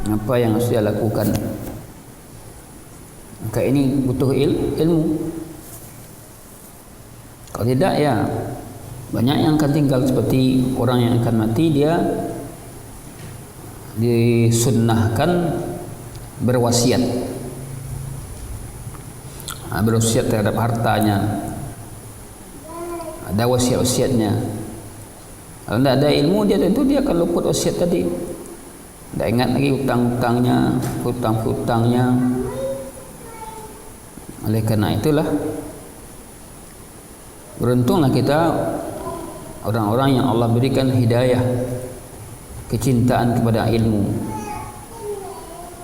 apa yang harus dia lakukan. Maka ini butuh ilmu. Kalau tidak, ya banyak yang akan tinggal seperti orang yang akan mati, dia disunnahkan berwasiat, berwasiat terhadap hartanya, ada wasiat-wasiatnya. Kalau tidak ada ilmu, dia tentu dia akan luput wasiat tadi, tidak ingat lagi hutang-hutangnya. Oleh karena itulah, beruntunglah kita orang-orang yang Allah berikan hidayah, kecintaan kepada ilmu.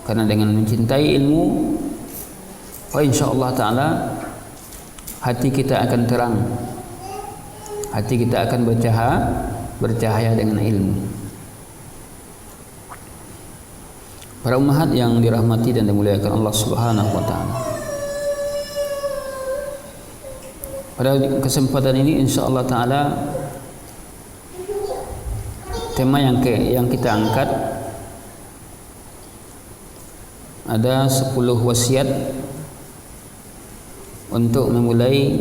Karena dengan mencintai ilmu, insyaallah taala hati kita akan terang, hati kita akan bercahaya dengan ilmu. Para ummahat yang dirahmati dan dimuliakan Allah Subhanahu wa taala, pada kesempatan ini insyaallah taala tema yang kita angkat ada 10 wasiat untuk memulai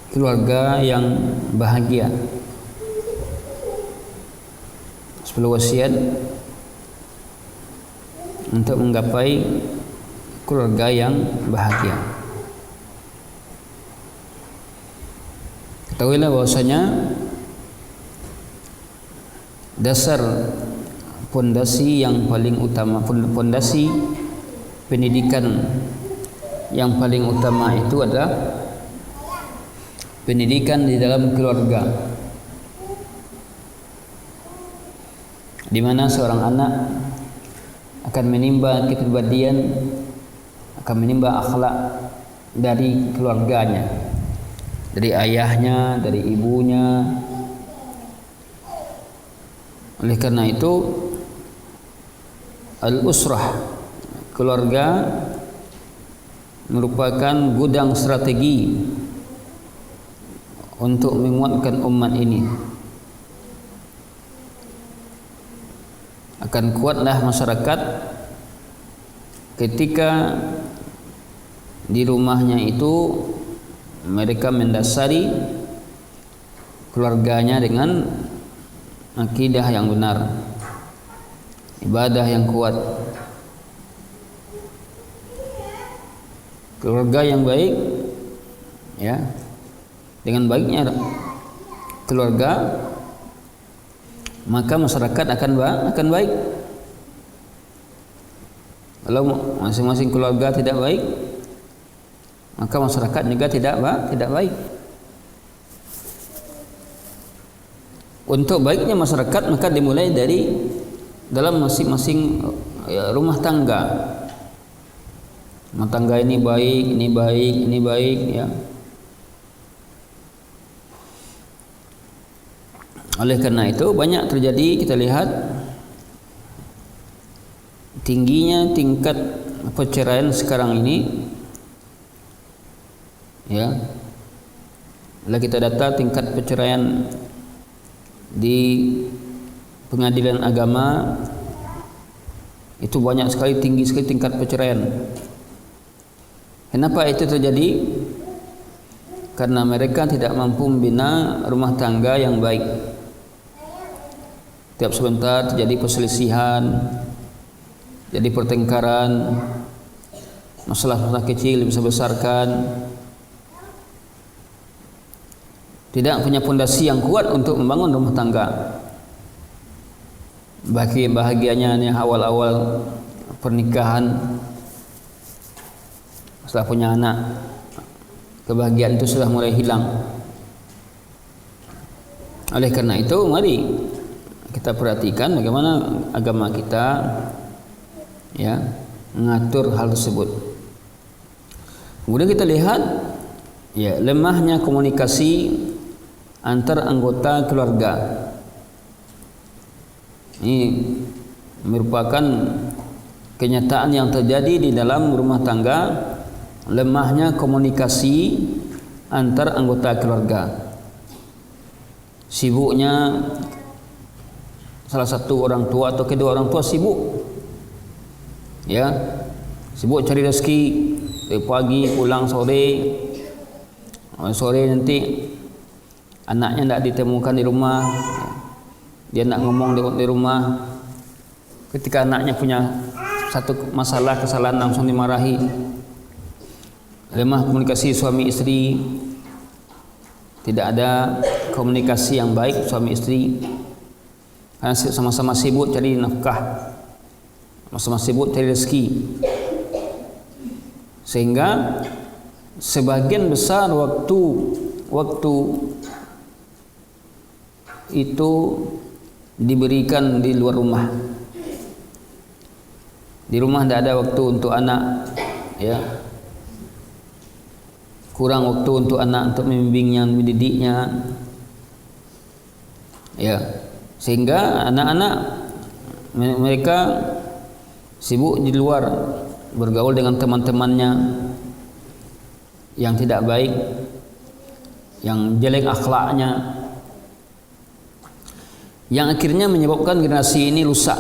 keluarga yang bahagia. 10 wasiat untuk menggapai keluarga yang bahagia. Ketahuilah bahwasanya dasar pondasi yang paling utama, pondasi pendidikan yang paling utama itu adalah pendidikan di dalam keluarga, di mana seorang anak akan menimba kepribadian, akan menimba akhlak dari keluarganya, dari ayahnya, dari ibunya. Oleh karena itu, al-usrah, keluarga, merupakan gudang strategi untuk menguatkan umat ini. Akan kuatlah masyarakat ketika di rumahnya itu mereka mendasari keluarganya dengan akidah yang benar, ibadah yang kuat. Keluarga yang baik, ya, dengan baiknya keluarga, maka masyarakat akan baik. Kalau masing-masing keluarga tidak baik, maka masyarakat juga tidak baik. Untuk baiknya masyarakat maka dimulai dari dalam masing-masing rumah tangga. Rumah tangga ini baik, ya. Oleh karena itu banyak terjadi, kita lihat tingginya tingkat perceraian sekarang ini, ya. Bila kita data tingkat perceraian di pengadilan agama itu banyak sekali, tinggi sekali tingkat perceraian. Kenapa itu terjadi? Karena mereka tidak mampu membina rumah tangga yang baik. Tiap sebentar terjadi perselisihan, jadi pertengkaran, masalah-masalah kecil dibesar-besarkan. Tidak punya pondasi yang kuat untuk membangun rumah tangga. Bahagianya yang awal-awal pernikahan, setelah punya anak, kebahagiaan itu sudah mulai hilang. Oleh karena itu, mari kita perhatikan bagaimana agama kita, ya, mengatur hal tersebut. Kemudian kita lihat, ya, lemahnya komunikasi antar anggota keluarga. Ini merupakan kenyataan yang terjadi di dalam rumah tangga, lemahnya komunikasi antar anggota keluarga. Sibuknya salah satu orang tua atau kedua orang tua sibuk ya, sibuk cari rezeki, dari pagi pulang sore, sore nanti anaknya tidak ditemukan di rumah, dia nak ngomong di rumah, ketika anaknya punya satu masalah kesalahan langsung dimarahi. Lemah komunikasi suami istri, tidak ada komunikasi yang baik suami istri, karena sama-sama sibuk cari nafkah, sama-sama sibuk cari rezeki, sehingga sebagian besar waktu itu diberikan di luar rumah. Di rumah tidak ada waktu untuk anak, ya. Kurang waktu untuk anak, untuk membimbingnya, mendidiknya, ya. Sehingga anak-anak mereka sibuk di luar, bergaul dengan teman-temannya yang tidak baik, yang jelek akhlaknya, yang akhirnya menyebabkan generasi ini rusak.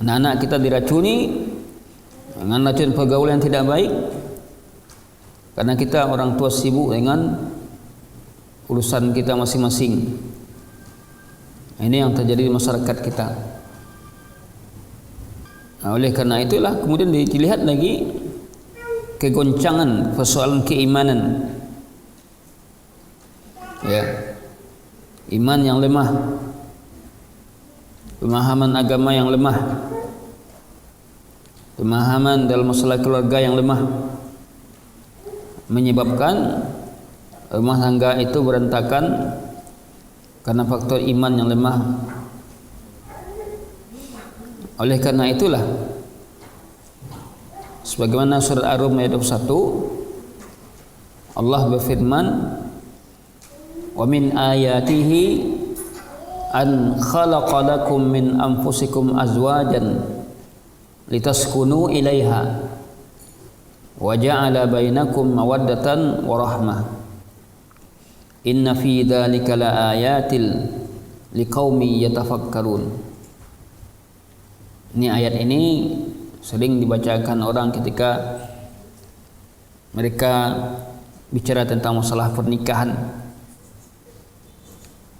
Anak-anak kita diracuni dengan racun pergaulan yang tidak baik, karena kita orang tua sibuk dengan urusan kita masing-masing. Ini yang terjadi di masyarakat kita. Nah, oleh karena itulah kemudian dilihat lagi kegoncangan persoalan keimanan, ya, iman yang lemah, pemahaman agama yang lemah, pemahaman dalam masalah keluarga yang lemah, menyebabkan rumah tangga itu berantakan karena faktor iman yang lemah. Oleh karena itulah sebagaimana surat Ar-Rum ayat 21, Allah berfirman, wa min ayatihi an khalaqa lakum min anfusikum azwajan litaskunu ilaiha wa ja'ala bainakum mawaddatan wa rahmah inna fi dzalika laayatil liqaumi yatafakkarun. Ini ayat ini sering dibacakan orang ketika mereka bicara tentang masalah pernikahan.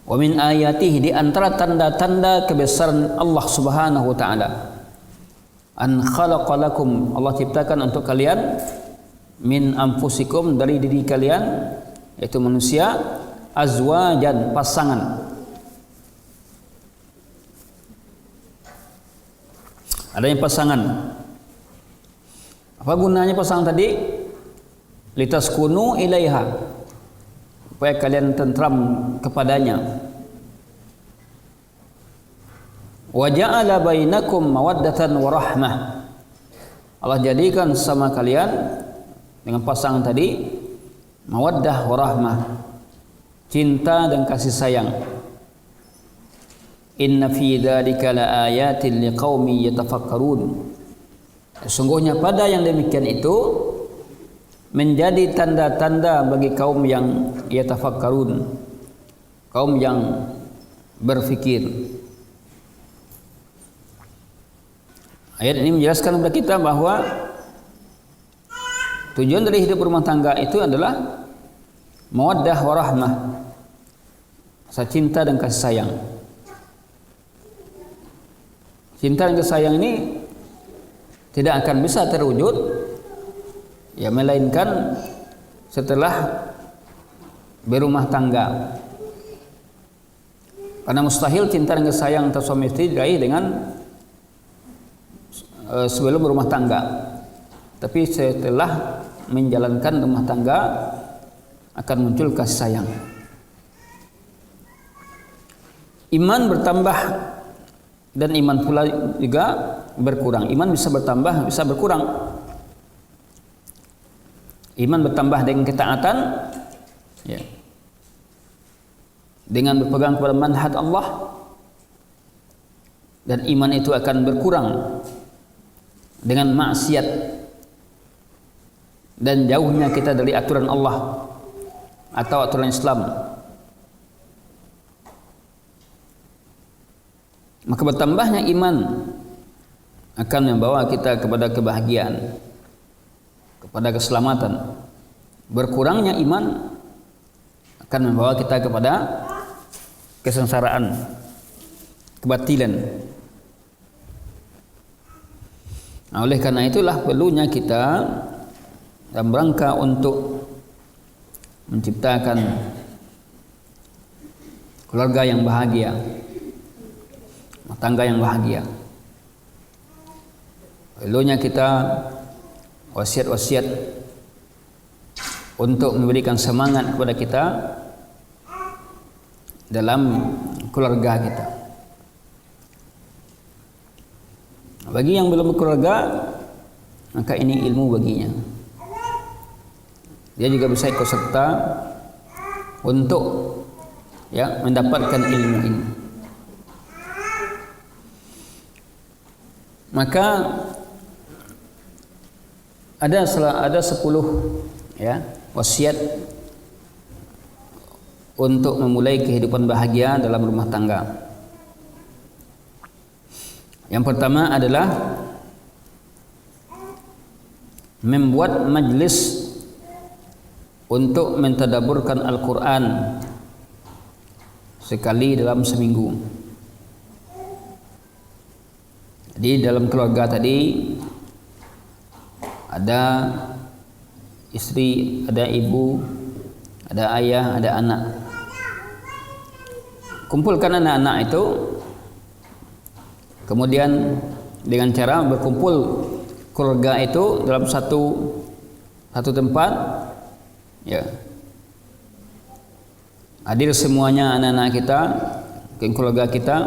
Wa min ayatihi, di antara tanda-tanda kebesaran Allah Subhanahu wa taala, an khalaqa lakum, Allah ciptakan untuk kalian, min anfusikum, dari diri kalian yaitu manusia, azwajan, pasangan. Adanya pasangan. Apa gunanya pasangan tadi? Litaskunu ilaiha, supaya kalian tentram kepadanya. Wa ja'ala bainakum mawaddatan wa rahmah, Allah jadikan sama kalian dengan pasangan tadi mawaddah wa rahmah, cinta dan kasih sayang. Inna fi dzalika laayatin liqaumi yatafakkarun, sesungguhnya pada yang demikian itu menjadi tanda-tanda bagi kaum yang yatafakkarun, kaum yang berfikir. Ayat ini menjelaskan kepada kita bahwa tujuan dari hidup rumah tangga itu adalah mawaddah wa rahmah, rasa cinta dan kasih sayang. Cinta dan kasih sayang ini tidak akan bisa terwujud ya melainkan setelah berumah tangga. Karena mustahil cinta dan kasih sayang antara suami istri diraih dengan sebelum berumah tangga. Tapi setelah menjalankan rumah tangga akan muncul kasih sayang. Iman bertambah dan iman pula juga berkurang. Iman bisa bertambah, bisa berkurang. Iman bertambah dengan ketaatan, ya, dengan berpegang kepada manhaj Allah, dan iman itu akan berkurang dengan maksiat dan jauhnya kita dari aturan Allah atau aturan Islam. Maka bertambahnya iman akan membawa kita kepada kebahagiaan, kepada keselamatan. Berkurangnya iman akan membawa kita kepada kesengsaraan, kebatilan. Nah, oleh karena itulah perlunya kita dalam rangka untuk menciptakan keluarga yang bahagia, rumah tangga yang bahagia. Perlunya kita wasiat-wasiat untuk memberikan semangat kepada kita dalam keluarga kita. Bagi yang belum berkeluarga, maka ini ilmu baginya. Dia juga bisa ikut serta untuk mendapatkan ilmu ini. Maka ada 10 wasiat untuk memulai kehidupan bahagia dalam rumah tangga. Yang pertama adalah membuat majlis untuk mentadaburkan Al-Quran sekali dalam seminggu. Jadi dalam keluarga tadi ada istri, ada ibu, ada ayah, ada anak. Kumpulkan anak-anak itu, kemudian dengan cara berkumpul keluarga itu dalam satu tempat, hadir semuanya anak-anak kita, keluarga kita,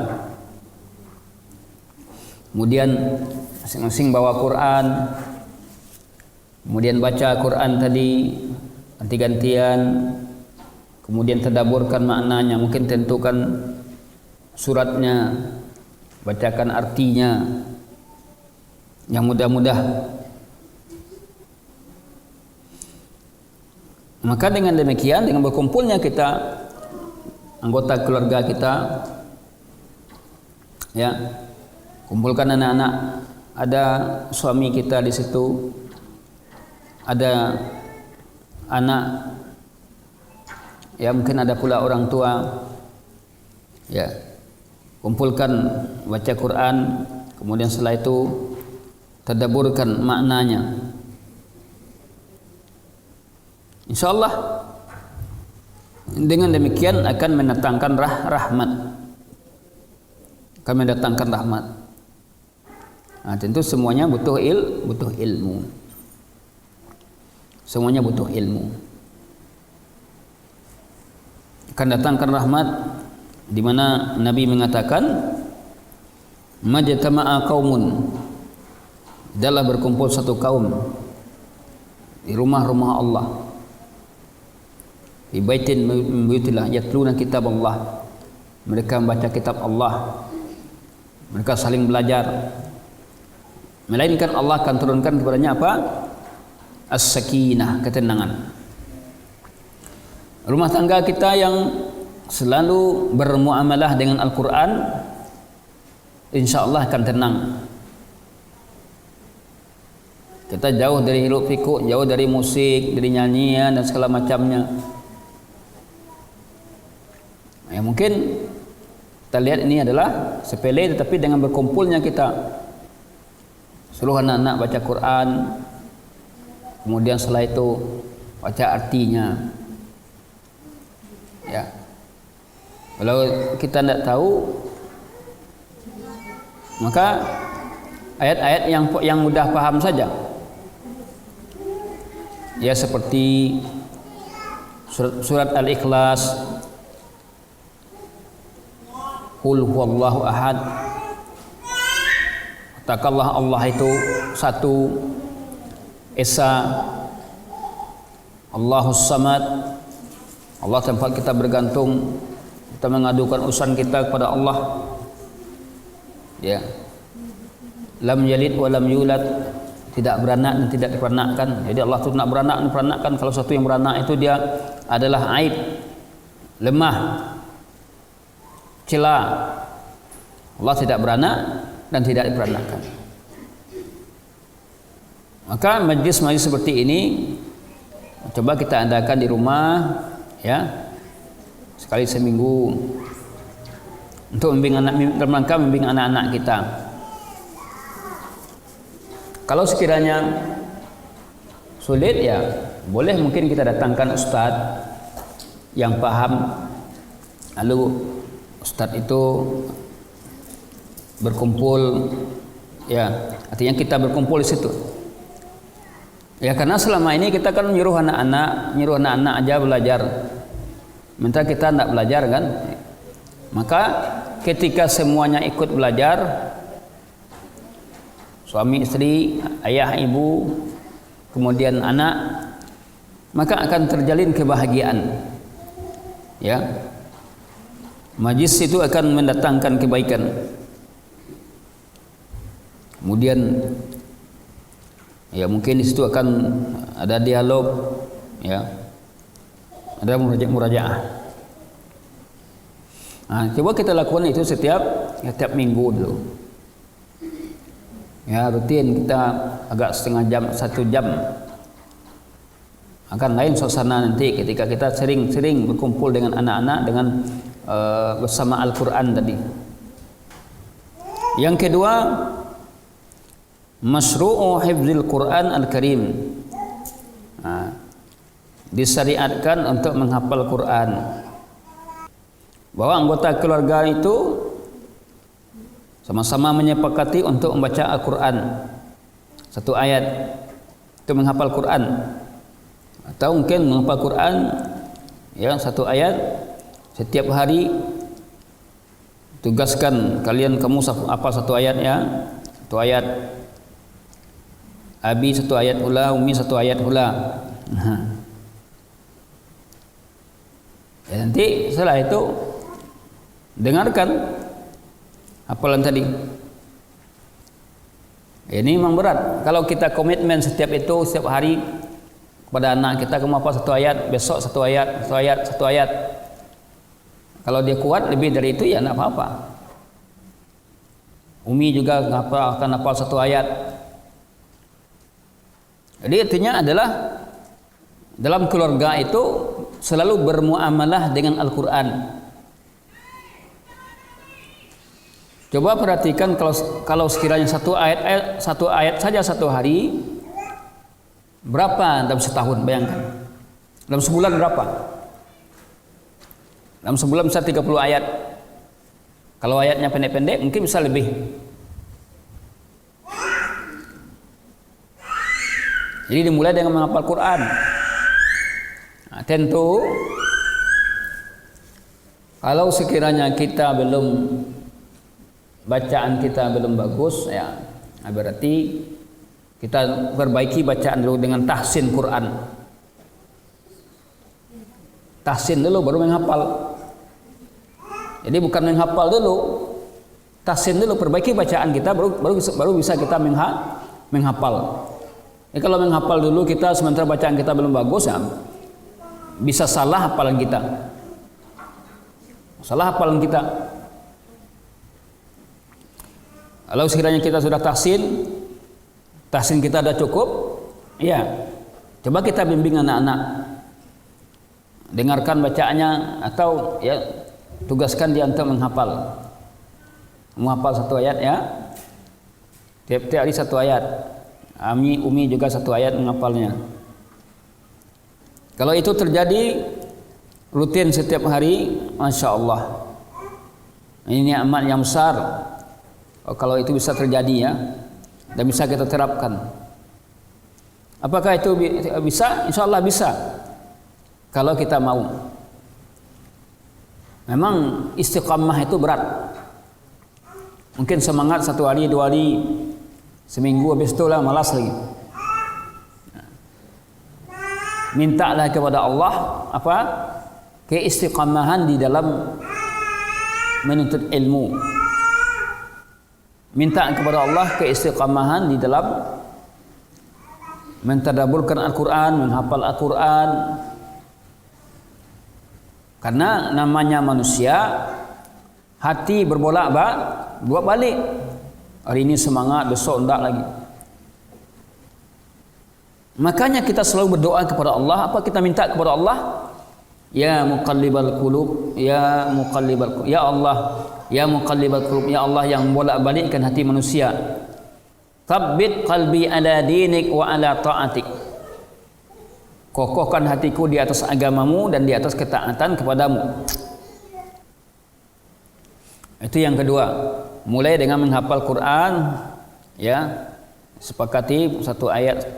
kemudian masing-masing bawa Quran, kemudian baca Quran tadi ganti-gantian, kemudian tadaburkan maknanya, mungkin tentukan suratnya, bacakan artinya yang mudah-mudah. Maka dengan demikian, dengan berkumpulnya kita, anggota keluarga kita, kumpulkan anak-anak, ada suami kita di situ, ada anak, mungkin ada pula orang tua, kumpulkan, baca Quran, kemudian setelah itu tadaburkan maknanya. InsyaAllah dengan demikian akan mendatangkan rahmat, akan mendatangkan rahmat. Nah, tentu semuanya butuh ilmu. Semuanya butuh ilmu. Akan datangkan rahmat, di mana Nabi mengatakan, majtama'a qaumun, adalah berkumpul satu kaum di rumah-rumah Allah, di baitin min buyutillah, yatluna kitab Allah, mereka membaca kitab Allah, mereka saling belajar, melainkan Allah akan turunkan kepadanya apa? As-sakinah, ketenangan. Rumah tangga kita yang selalu bermuamalah dengan Al-Quran, insyaAllah akan tenang. Kita jauh dari hiruk pikuk, jauh dari musik, dari nyanyian dan segala macamnya. Mungkin kita lihat ini adalah sepele, tetapi dengan berkumpulnya kita, suruh anak-anak baca Quran, kemudian setelah itu baca artinya. Kalau kita tidak tahu, maka ayat-ayat yang mudah paham saja, seperti surat Al-Ikhlas, Qul huwallahu ahad, katakanlah Allah itu satu, Esa, Allahus samad, Allah tempat kita bergantung, kita mengadukan urusan kita kepada Allah. Lam yalid wa lam yulad, tidak beranak dan tidak diperanakkan. Jadi Allah itu nak beranak dan diperanakkan. Kalau satu yang beranak itu dia adalah aib, lemah, cela. Allah tidak beranak dan tidak diperanakkan. Maka majlis-majlis seperti ini coba kita adakan di rumah ya, sekali seminggu untuk membimbing dalam rangka membimbing anak-anak kita. Kalau sekiranya sulit ya boleh mungkin kita datangkan ustadz yang paham, lalu ustadz itu berkumpul ya, artinya kita berkumpul di situ. Ya karena selama ini kita kan nyuruh anak-anak aja belajar, minta kita tidak belajar kan. Maka ketika semuanya ikut belajar, suami istri, ayah ibu, kemudian anak, maka akan terjalin kebahagiaan. Ya, majlis itu akan mendatangkan kebaikan. Kemudian ya mungkin di situ akan ada dialog, ya, ada murajaah. Nah, coba kita lakukan itu setiap minggu dulu. Ya, rutin kita agak setengah jam, 1 jam. Akan lain suasana nanti ketika kita sering berkumpul dengan anak-anak dengan bersama Al-Quran tadi. Yang kedua, masyru'u hifzil Quran Al-Karim. Nah, disyariatkan untuk menghafal Quran. Bahwa anggota keluarga itu sama-sama menyepakati untuk membaca Al-Quran, 1 ayat itu menghafal Quran, atau mungkin menghafal Quran ya 1 ayat setiap hari. Tugaskan kalian, kamu hafal 1 ayat ya, 1 ayat, Abi 1 ayat hula, Umi 1 ayat hula. Ya, nanti setelah itu dengarkan hafalan tadi. Ini memang berat. Kalau kita komitmen setiap hari kepada anak kita, kamu hafal 1 ayat, besok 1 ayat, 1 ayat, 1 ayat. Kalau dia kuat lebih dari itu ya tidak apa-apa. Umi juga akan hafal 1 ayat. Jadi artinya adalah dalam keluarga itu selalu bermuamalah dengan Al-Quran. Coba perhatikan kalau sekiranya 1 ayat saja 1 hari, berapa dalam setahun? Bayangkan. Dalam sebulan berapa? Dalam sebulan bisa 30 ayat. Kalau ayatnya pendek-pendek mungkin bisa lebih. Jadi dimulai dengan menghafal Quran. Nah, tentu kalau sekiranya kita bacaan kita belum bagus ya, berarti kita perbaiki bacaan dulu dengan tahsin Quran. Tahsin dulu baru menghafal. Jadi bukan menghafal dulu, tahsin dulu, perbaiki bacaan kita baru bisa kita menghafal. Kalau menghafal dulu kita sementara bacaan kita belum bagus ya, bisa salah hafalan kita. Kalau sekiranya kita sudah tahsin kita sudah cukup, ya coba kita bimbing anak-anak, dengarkan bacaannya atau ya tugaskan dia untuk menghafal 1 ayat ya, tiap hari 1 ayat. Umi juga 1 ayat menghafalnya. Kalau itu terjadi rutin setiap hari, Masya Allah, ini amal yang besar. Kalau itu bisa terjadi ya, dan bisa kita terapkan. Apakah itu bisa? Insya Allah bisa, kalau kita mau. Memang istiqamah itu berat. Mungkin semangat 1 hari, 2 hari, seminggu, habis itulah malas lagi. Mintalah kepada Allah keistiqamahan di dalam menuntut ilmu. Minta kepada Allah keistiqamahan di dalam mentadabburkan Al-Quran, menghafal Al-Quran. Karena namanya manusia, hati berbolak-balik. Hari ini semangat, besok enggak lagi. Makanya kita selalu berdoa kepada Allah. Apa kita minta kepada Allah? Ya muqallibal qulub, ya muqallibal qulub, ya Allah, ya muqallibal qulub, ya Allah yang membolak-balikkan hati manusia. Tsabbit qalbi ala dinik wa ala ta'atik. Kokohkan hatiku di atas agamamu dan di atas ketaatan kepadamu. Itu yang kedua. Mulai dengan menghafal Quran, ya. Sepakati satu ayat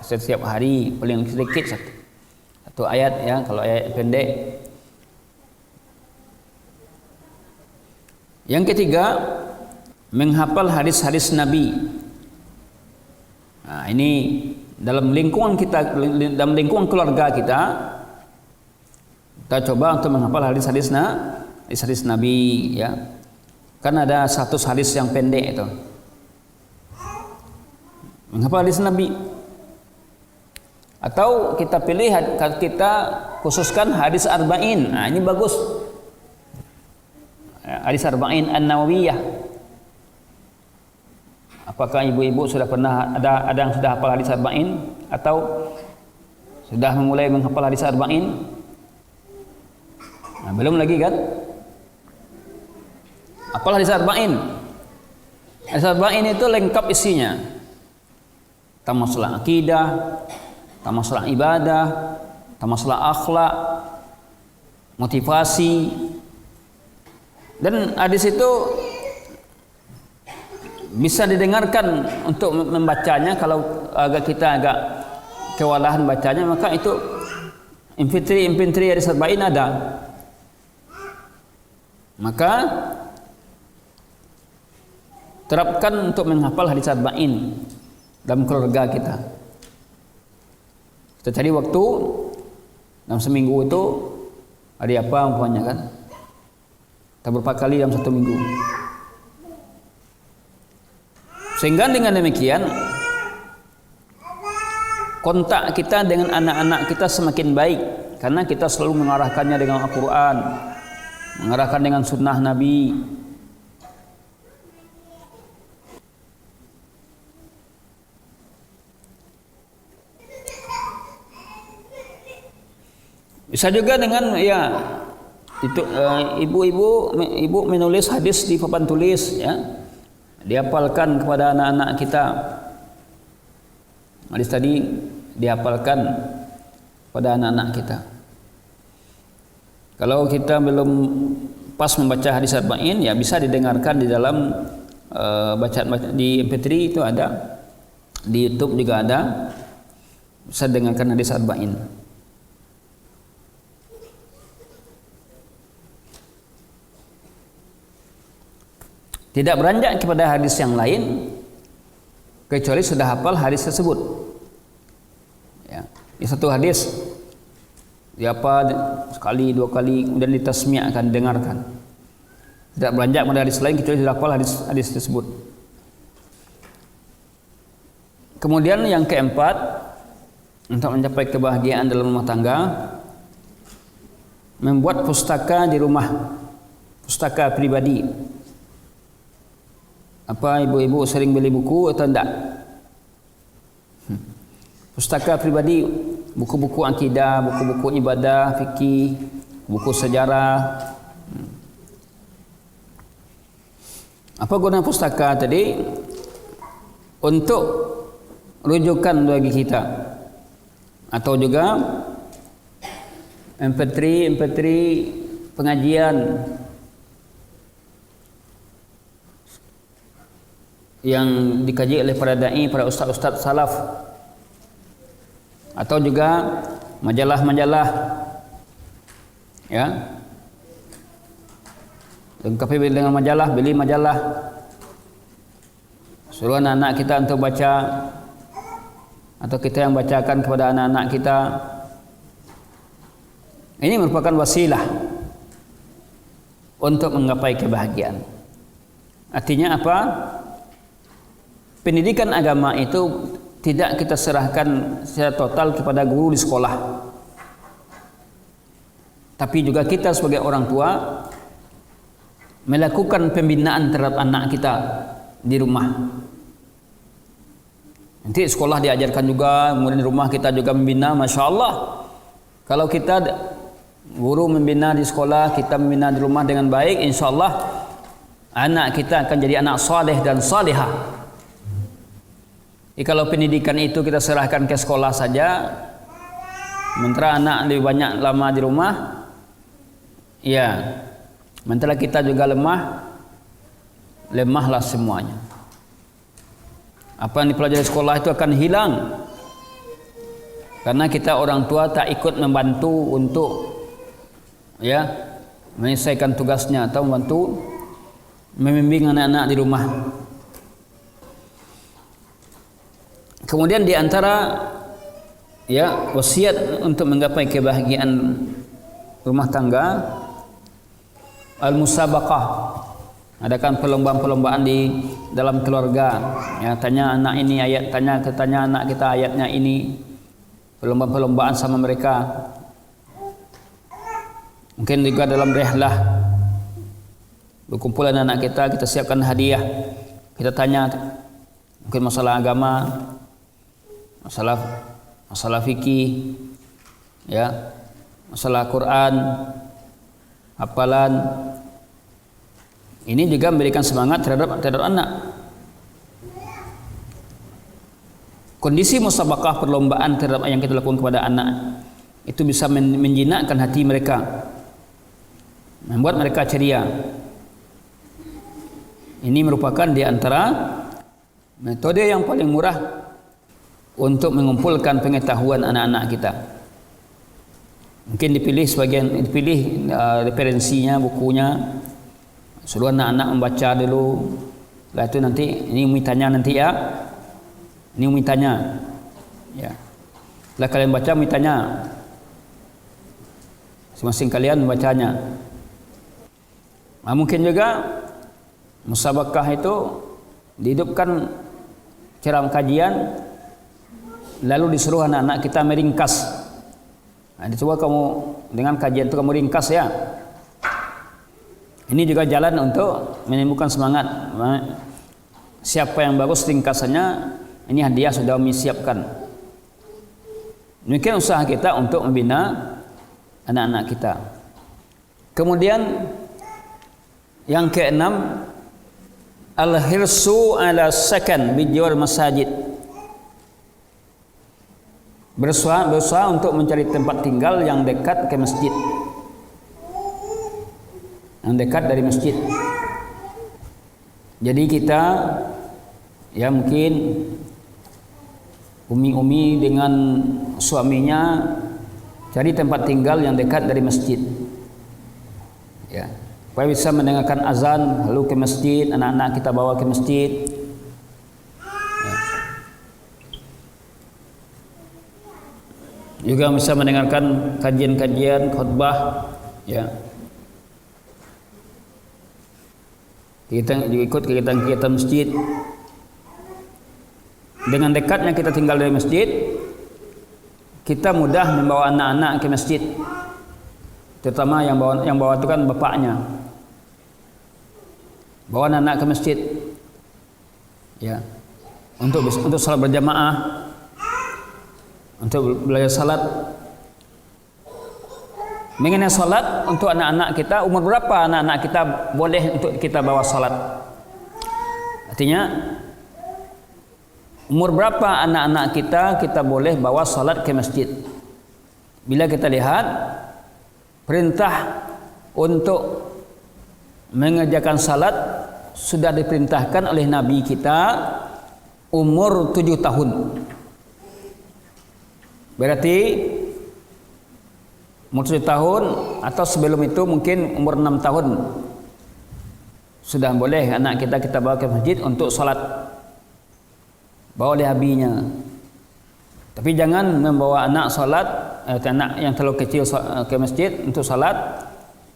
setiap hari, paling sedikit satu ayat, ya, kalau ayat pendek. Yang ketiga, menghafal hadis-hadis Nabi. Nah, ini dalam lingkungan kita, dalam lingkungan keluarga kita coba untuk menghafal hadis-hadis Nabi, ya. Kan ada satu hadis yang pendek itu. Menghafal hadis Nabi. Atau kita pilih, kita khususkan hadis arba'in. Nah, ini bagus. Hadis arba'in an-Nawawiyah. Apakah ibu-ibu sudah pernah ada yang sudah hafal hadis arba'in atau sudah memulai menghafal hadis arba'in? Nah, belum lagi kan? Hafal hadis arba'in. Hadis arba'in itu lengkap isinya. Tentang masalah akidah, tentang masalah ibadah, tentang masalah akhlak, motivasi. Dan hadis itu bisa didengarkan untuk membacanya. Kalau kita agak kewalahan bacanya, maka itu infanteri hadis arba'in ada. Maka terapkan untuk menghafal hadis arba'in dalam keluarga kita. Kita cari waktu dalam seminggu itu hari apa umpamanya kan. Kita berapa kali dalam satu minggu. Sehingga dengan demikian kontak kita dengan anak-anak kita semakin baik, karena kita selalu mengarahkannya dengan Al-Quran, mengarahkan dengan sunnah Nabi. Bisa juga dengan, ya, itu ibu menulis hadis di papan tulis, ya, dihafalkan kepada anak-anak kita. Hadis tadi dihafalkan pada anak-anak kita. Kalau kita belum pas membaca hadis arba'in, ya bisa didengarkan di dalam bacaan di MP3 itu ada, di YouTube juga ada, bisa dengarkan hadis arba'in. Tidak beranjak kepada hadis yang lain kecuali sudah hafal hadis tersebut. Ya, di satu hadis diapa sekali dua kali kemudian ditasmi'kan, dengarkan. Tidak beranjak pada hadis lain kecuali sudah hafal hadis tersebut. Kemudian yang keempat, untuk mencapai kebahagiaan dalam rumah tangga, membuat pustaka di rumah, pustaka pribadi. Apa ibu-ibu sering beli buku atau enggak? Pustaka pribadi, buku-buku akidah, buku-buku ibadah, fikih, buku sejarah. Apa guna pustaka tadi? Untuk rujukan bagi kita, atau juga MP3 pengajian yang dikaji oleh para dai, para ustaz-ustaz salaf, atau juga majalah-majalah, ya, lengkapi dengan majalah, beli majalah, suruh anak-anak kita untuk baca, atau kita yang bacakan kepada anak-anak kita. Ini merupakan wasilah untuk menggapai kebahagiaan. Artinya apa? Pendidikan agama itu tidak kita serahkan secara total kepada guru di sekolah, tapi juga kita sebagai orang tua melakukan pembinaan terhadap anak kita di rumah. Nanti sekolah diajarkan juga, kemudian di rumah kita juga membina. Masya Allah, kalau kita guru membina di sekolah, kita membina di rumah dengan baik, insya Allah anak kita akan jadi anak saleh dan salihah. Jadi kalau pendidikan itu kita serahkan ke sekolah saja, sementara anak lebih banyak lama di rumah, ya, sementara kita juga lemahlah semuanya. Apa yang dipelajari sekolah itu akan hilang karena kita orang tua tak ikut membantu untuk menyelesaikan tugasnya atau membantu membimbing anak-anak di rumah. Kemudian di antara wasiat untuk menggapai kebahagiaan rumah tangga, al-musabaqah. Adakan perlombaan-perlombaan di dalam keluarga. Ya, tanya anak ini ayat, tanya anak kita ayatnya ini. Perlombaan-perlombaan sama mereka. Mungkin juga dalam rihlah berkumpulan anak kita siapkan hadiah. Kita tanya mungkin masalah agama, masalah fikih, ya, masalah Quran, hafalan. Ini juga memberikan semangat terhadap anak. Kondisi musabaqah perlombaan terhadap yang kita lakukan kepada anak itu bisa menjinakkan hati mereka, membuat mereka ceria. Ini merupakan di antara metode yang paling murah untuk mengumpulkan pengetahuan anak-anak kita. Mungkin dipilih referensinya, bukunya. Suruh anak-anak membaca dulu. Setelah itu nanti ini Umi tanya nanti ya. Ini Umi tanya. Ya. Setelah kalian baca Umi tanya. Masing-masing kalian membacanya. Mungkin juga musabaqah itu dihidupkan ceramah kajian lalu disuruh anak-anak kita meringkas. Coba kamu dengan kajian itu kamu ringkas ya. Ini juga jalan untuk menimbulkan semangat. Siapa yang bagus ringkasannya, ini hadiah sudah kami siapkan. Demikian usaha kita untuk membina anak-anak kita. Kemudian yang keenam, al-hirsu ala sakan bijiwar masajid. Berusaha untuk mencari tempat tinggal yang dekat ke masjid. Yang dekat dari masjid. Jadi kita mungkin umi-umi dengan suaminya cari tempat tinggal yang dekat dari masjid. Ya, supaya bisa mendengarkan azan lalu ke masjid, anak-anak kita bawa ke masjid. Ya. Juga bisa mendengarkan kajian-kajian khutbah, ya. Kita juga ikut kegiatan-kegiatan masjid. Dengan dekatnya kita tinggal dari masjid, kita mudah membawa anak-anak ke masjid. Terutama yang bawa itu kan bapaknya. Bawa anak-anak ke masjid. Ya. Untuk salat berjamaah, untuk belajar salat. Mengenai salat untuk anak-anak kita, umur berapa anak-anak kita boleh untuk kita bawa salat? Artinya umur berapa anak-anak kita boleh bawa salat ke masjid? Bila kita lihat perintah untuk mengerjakan salat sudah diperintahkan oleh Nabi kita umur 7 tahun. Berarti umur 7 tahun atau sebelum itu mungkin umur 6 tahun sudah boleh anak kita bawa ke masjid untuk salat. Bawa oleh abinya. Tapi jangan membawa anak salat, anak yang terlalu kecil ke masjid untuk salat,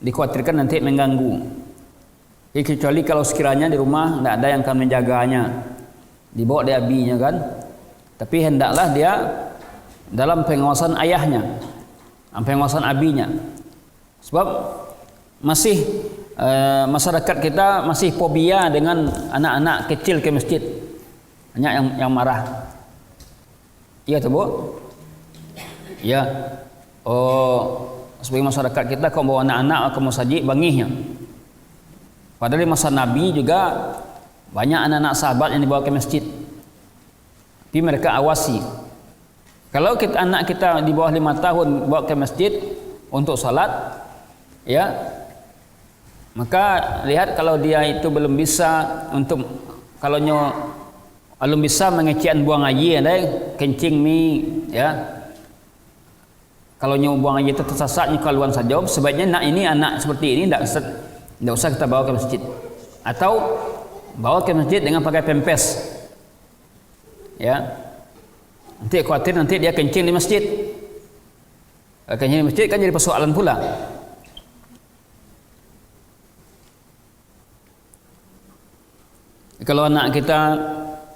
dikhawatirkan nanti mengganggu. Jadi kecuali kalau sekiranya di rumah tidak ada yang akan menjaganya, dibawa oleh abinya kan. Tapi hendaklah dia dalam pengawasan ayahnya, pengawasan abinya. Sebab masih masyarakat kita masih fobia dengan anak-anak kecil ke masjid. Banyak yang marah. Iya tuh Bu. Ya. Oh, sebagai masyarakat kita kalau bawa anak-anak ke masjid bangihnya. Padahal di masa Nabi juga banyak anak-anak sahabat yang dibawa ke masjid. Tapi mereka awasi. Kalau anak kita di bawah 5 tahun bawa ke masjid untuk salat, ya, maka lihat kalau dia itu belum bisa belum bisa mengecian buang air, kencing mi, ya. Kalau buang air itu tersesat keluar saja, sebaiknya anak seperti ini tidak usah kita bawa ke masjid, atau bawa ke masjid dengan pakai pempes, ya. Nanti khawatir dia kencing di masjid. Kencing di masjid kan jadi persoalan pula. Kalau anak kita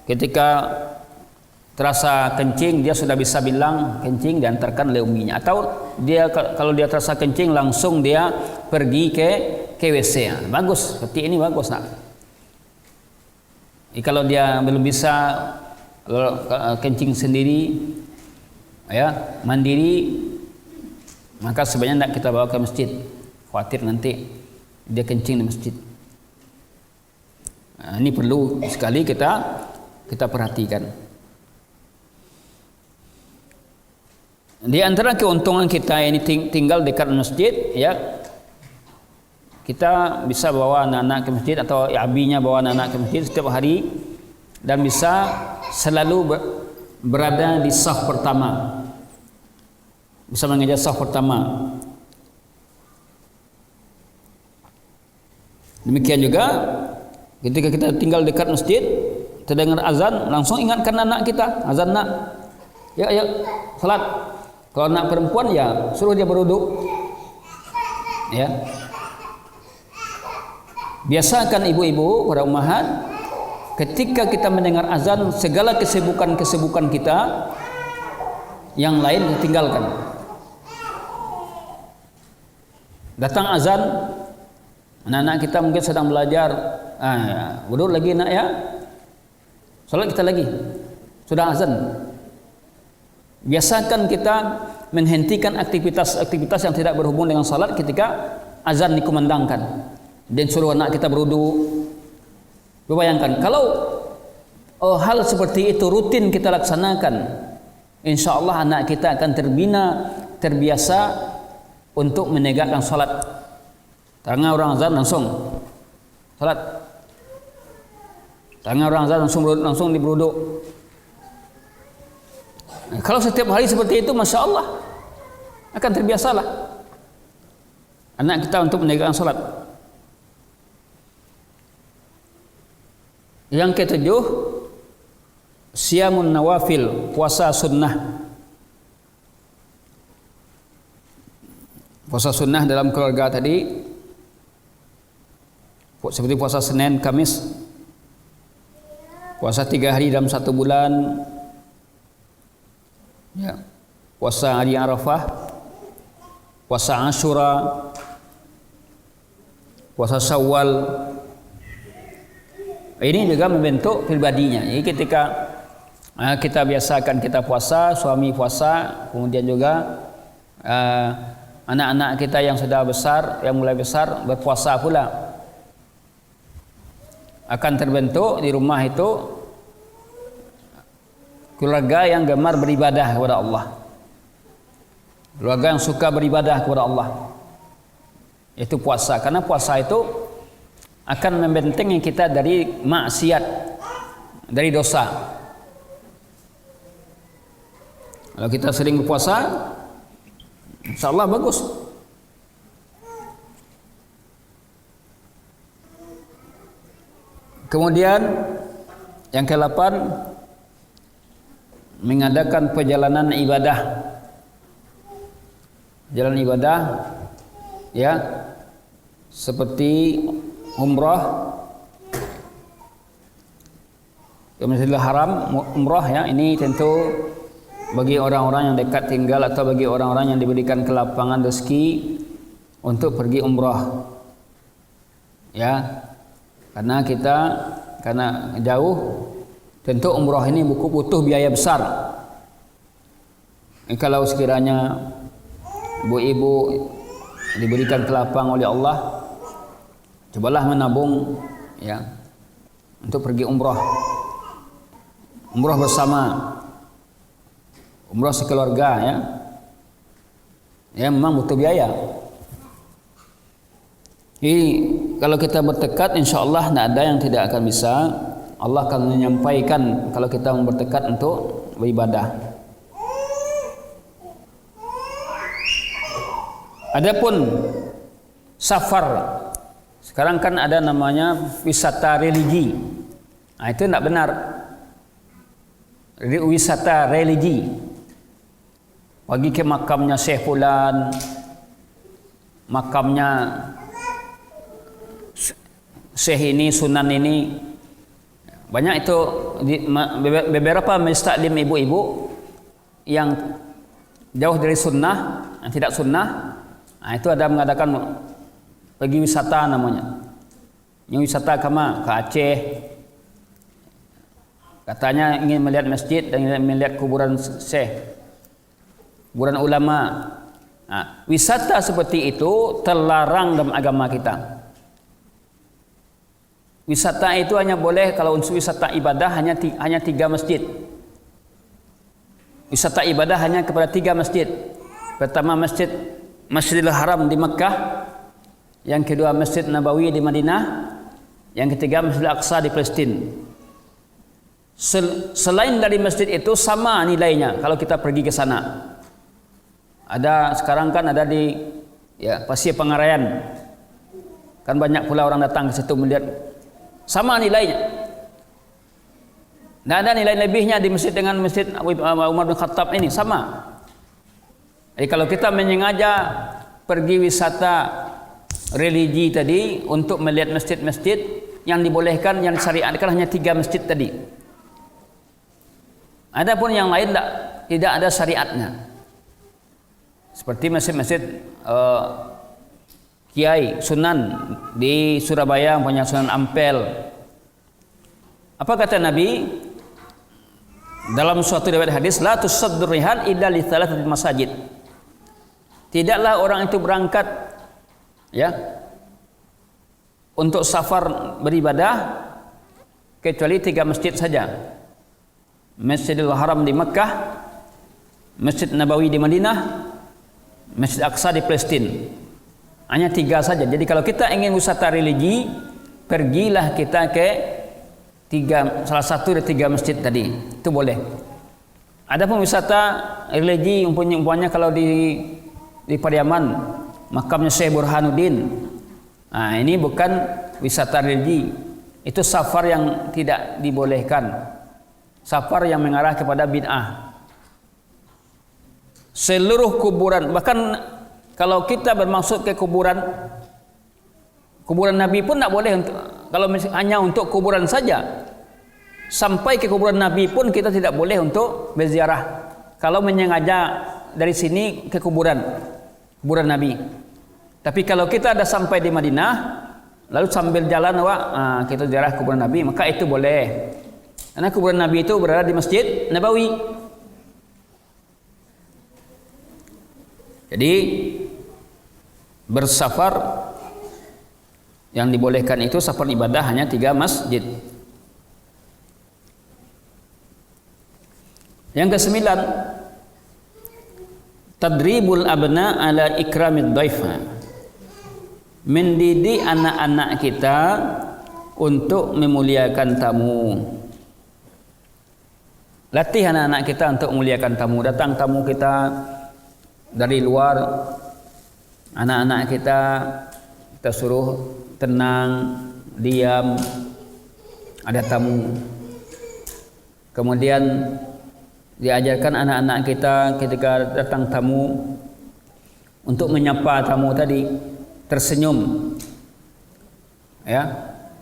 ketika terasa kencing, dia sudah bisa bilang kencing, diantarkan oleh uminya. Atau kalau dia terasa kencing langsung dia pergi ke WC. Bagus, seperti ini bagus nak. Kalau dia belum bisa kencing sendiri, ya, mandiri, maka sebaiknya tidak kita bawa ke masjid. Khawatir nanti dia kencing di masjid. Nah, ini perlu sekali kita perhatikan. Di antara keuntungan kita ini tinggal dekat masjid, ya, kita bisa bawa anak-anak ke masjid atau abinya bawa anak-anak ke masjid setiap hari dan bisa selalu berada di saf pertama, bisa mengejar saf pertama. Demikian juga ketika kita tinggal dekat masjid, terdengar azan, langsung ingatkan anak kita, azan nak, ya salat. Kalau anak perempuan ya suruh dia berwudu, ya. Biasakan ibu-ibu, para ummahat, ketika kita mendengar azan, segala kesibukan kita yang lain ditinggalkan. Datang azan, anak-anak kita mungkin sedang belajar, wudu lagi nak ya, salat kita lagi, sudah azan. Biasakan kita menghentikan aktivitas yang tidak berhubung dengan salat ketika azan dikumandangkan, dan suruh anak kita berwudu. Bayangkan kalau hal seperti itu rutin kita laksanakan, insya Allah anak kita akan terbiasa untuk menegakkan salat. Tengah orang azan langsung salat, tengah orang azan langsung diberwudu. Kalau setiap hari seperti itu, masya Allah akan terbiasalah anak kita untuk menegakkan salat. Yang ketujuh, siyamun nawafil, puasa sunnah. Puasa sunnah dalam keluarga tadi seperti puasa Senin, Kamis, puasa 3 hari dalam 1 bulan, ya, puasa hari Arafah, puasa Asyura, puasa Syawal. Ini juga membentuk pribadinya. Jadi ketika kita biasakan kita puasa, suami puasa, kemudian juga anak-anak kita yang sudah besar, yang mulai besar berpuasa pula, akan terbentuk di rumah itu keluarga yang gemar beribadah kepada Allah, keluarga yang suka beribadah kepada Allah. Itu puasa, karena puasa itu akan membentengi kita dari maksiat, dari dosa. Kalau kita sering berpuasa, insyaallah bagus. Kemudian yang ke-8, mengadakan perjalanan ibadah. Jalan ibadah, ya, seperti umrah ke Masjidil Haram, umrah, ya, ini tentu bagi orang-orang yang dekat tinggal atau bagi orang-orang yang diberikan kelapangan rezeki untuk pergi umrah, ya, karena jauh, tentu umrah ini butuh biaya besar, Kalau sekiranya ibu-ibu diberikan kelapang oleh Allah, cobalah menabung ya untuk pergi umrah bersama, umrah sekeluarga ya memang butuh biaya. Jadi kalau kita bertekad, insya Allah tidak ada yang tidak akan bisa. Allah akan menyampaikan kalau kita bertekad untuk beribadah. Adapun safar, sekarang kan ada namanya wisata religi. Nah, itu tidak benar. Wisata religi, pergi ke makamnya Syekh Fulan, makamnya Syekh ini, Sunan ini. Banyak itu beberapa majelis taklim ibu-ibu yang jauh dari sunnah, yang tidak sunnah. Nah, itu ada mengadakan pergi wisata namanya. Yang wisata kemana? Ke Aceh. Katanya ingin melihat masjid dan ingin melihat kuburan syekh, kuburan ulama. Nah, wisata seperti itu terlarang dalam agama kita. Wisata itu hanya boleh kalau untuk wisata ibadah hanya 3 masjid. Wisata ibadah hanya kepada 3 masjid. Pertama Masjidil Haram di Mekah, yang kedua Masjid Nabawi di Madinah, yang ketiga Masjidil Aqsa di Palestina. Selain dari masjid itu sama nilainya kalau kita pergi ke sana. Ada sekarang kan ada di Pasir Pangarayan. Kan banyak pula orang datang ke situ melihat, sama nilainya. Tidak ada nilai lebihnya di masjid dengan Masjid Umar bin Khattab ini, sama. Jadi kalau kita menyengaja pergi wisata religi tadi untuk melihat masjid-masjid, yang dibolehkan, yang disyariatkan hanya 3 masjid tadi. Adapun yang lain tidak ada syariatnya. Seperti masjid-masjid Kiai Sunan di Surabaya, punya Sunan Ampel. Apa kata Nabi dalam suatu riwayat hadis, la tusaddur rihal illa li thalathati masajid. Tidaklah orang itu berangkat untuk safar beribadah kecuali 3 masjid saja. Masjidil Haram di Mekah, Masjid Nabawi di Madinah, Masjid Aqsa di Palestina. Hanya 3 saja. Jadi kalau kita ingin wisata religi, pergilah kita ke salah satu dari 3 masjid tadi. Itu boleh. Adapun wisata religi umpamanya kalau di Pariaman, makamnya Syekh Burhanuddin. Nah, ini bukan wisata religi. Itu safar yang tidak dibolehkan. Safar yang mengarah kepada bid'ah. Seluruh kuburan, bahkan kalau kita bermaksud ke kuburan Nabi pun tidak boleh kalau hanya untuk kuburan saja. Sampai ke kuburan Nabi pun kita tidak boleh untuk berziarah. Kalau menyengaja dari sini ke kuburan Nabi. Tapi kalau kita ada sampai di Madinah, lalu sambil jalan kita ziarah kuburan Nabi, maka itu boleh. Karena kuburan Nabi itu berada di Masjid Nabawi. Jadi bersafar yang dibolehkan itu safar ibadah hanya 3 masjid. Yang ke-9, tadribul abna ala ikramid dhaifa. Mendidik anak-anak kita untuk memuliakan tamu. Latih anak-anak kita untuk memuliakan tamu. Datang tamu kita dari luar, anak-anak kita suruh tenang, diam, ada tamu. Kemudian diajarkan anak-anak kita ketika datang tamu untuk menyapa tamu tadi, tersenyum.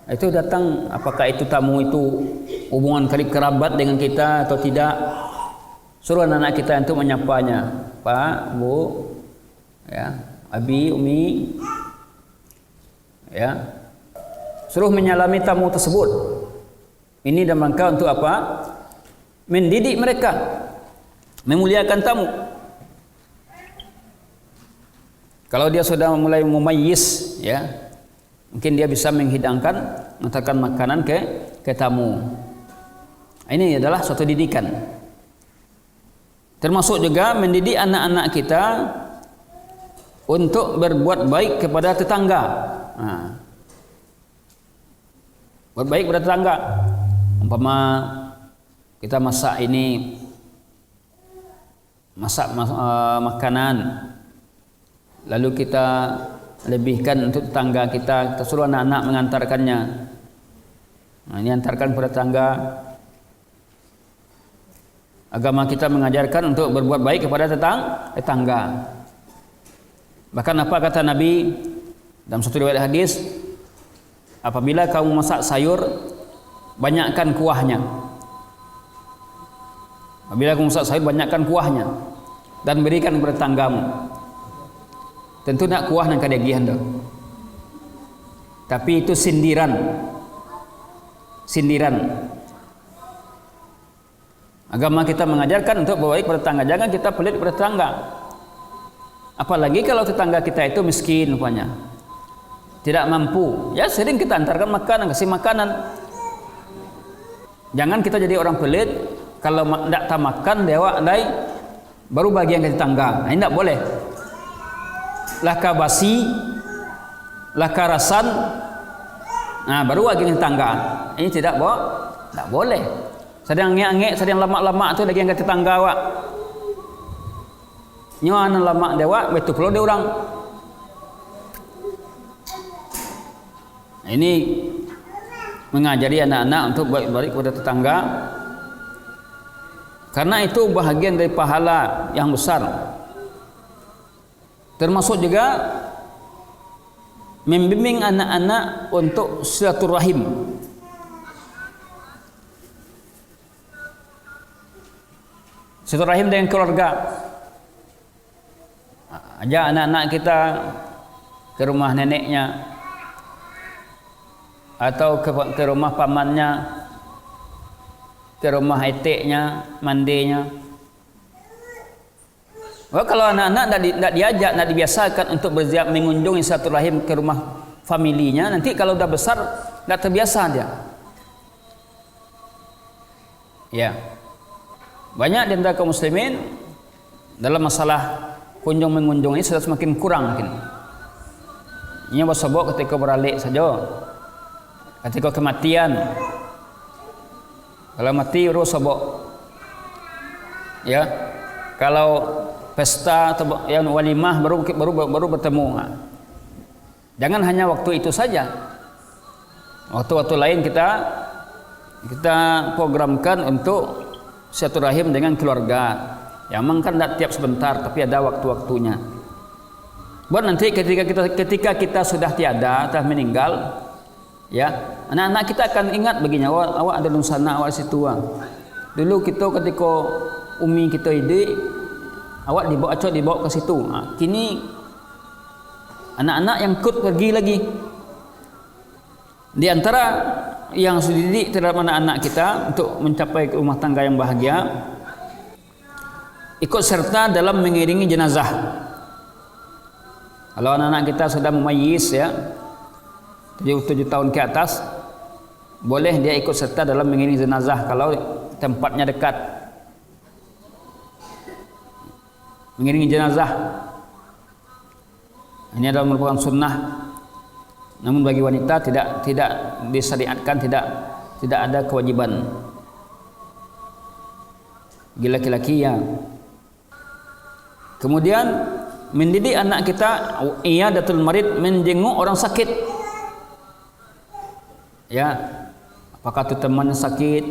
Itu datang, apakah itu tamu itu hubungan karib kerabat dengan kita atau tidak, suruh anak-anak kita untuk menyapanya. Pak, Bu, Abi, Umi, suruh menyalami tamu tersebut. Ini dalam rangka untuk apa? Mendidik mereka memuliakan tamu. Kalau dia sudah mulai memayyiz, ya, mungkin dia bisa menghidangkan, mengantarkan makanan ke tamu. Ini adalah suatu didikan. Termasuk juga mendidik anak-anak kita untuk berbuat baik kepada tetangga. Nah, buat baik kepada tetangga. Umpama kita masak makanan, lalu kita lebihkan untuk tetangga kita suruh anak-anak mengantarkannya. Nah, ini antarkan kepada tetangga. Agama kita mengajarkan untuk berbuat baik kepada tetangga. Bahkan apa kata Nabi dalam satu riwayat hadis, apabila kamu masak sayur, banyakkan kuahnya. Apabila kamu masak sayur, banyakkan kuahnya dan berikan kepada tetanggamu. Tentu nak kuah dan kadagihan dah. Tapi itu sindiran. Agama kita mengajarkan untuk berbaik kepada tetangga. Jangan kita pelit kepada tetangga. Apalagi kalau tetangga kita itu miskin rupanya, tidak mampu. Ya sering kita antarkan makanan, kasih makanan. Jangan kita jadi orang pelit. Kalau tidak tak makan dewa andai baru bagian ke tetangga. Nah, ini tidak boleh. Laka basi, laka rasan, nah baru bagian ke tetangga. Ini tidak boleh. Sedang ngek-ngek, sedang lemak-lemak tu lagi yang ke tetangga awak. Nyuan lemak dewa, betul pula dia orang. Ini mengajari anak-anak untuk baik kepada tetangga, karena itu bahagian dari pahala yang besar. Termasuk juga membimbing anak-anak untuk silaturahim. Silaturahim dengan keluarga. Ajak anak-anak kita ke rumah neneknya atau ke rumah pamannya, ke rumah eteknya, mandinya. Kalau anak-anak tidak diajak, tidak dibiasakan untuk berziarah mengunjungi silaturahim ke rumah familinya, nanti kalau sudah besar tidak terbiasa dia. Ya. Banyak di antara kaum muslimin dalam masalah kunjung mengunjung ini sudah semakin kurang mungkin. Ini bersobok ketika beralik saja. Ketika kematian, kalau mati baru sobok. Ya, kalau pesta atau yang walimah baru bertemu. Jangan hanya waktu itu saja. Waktu-waktu lain kita programkan untuk silaturahim dengan keluarga. Ya, memang kan tidak tiap sebentar, tapi ada waktu-waktunya. Buat nanti ketika kita sudah tiada, telah meninggal, ya, anak-anak kita akan ingat begini, awak ada di sana, awak di situ. Dulu kita ketika umi kita hidup, awak dibawa ke situ. Kini anak-anak yang ikut pergi lagi. Di antara yang sudah dididik terhadap anak-anak kita untuk mencapai rumah tangga yang bahagia, ikut serta dalam mengiringi jenazah. Kalau anak-anak kita sudah memayyiz, ya, 7 tahun ke atas, boleh dia ikut serta dalam mengiringi jenazah kalau tempatnya dekat. Mengiringi jenazah ini adalah merupakan sunnah. Namun bagi wanita tidak disyariatkan, tidak ada kewajiban. Bagi laki-laki ya. Kemudian mendidik anak kita iyadatul marid, menjenguk orang sakit. Ya, apakah itu temannya sakit,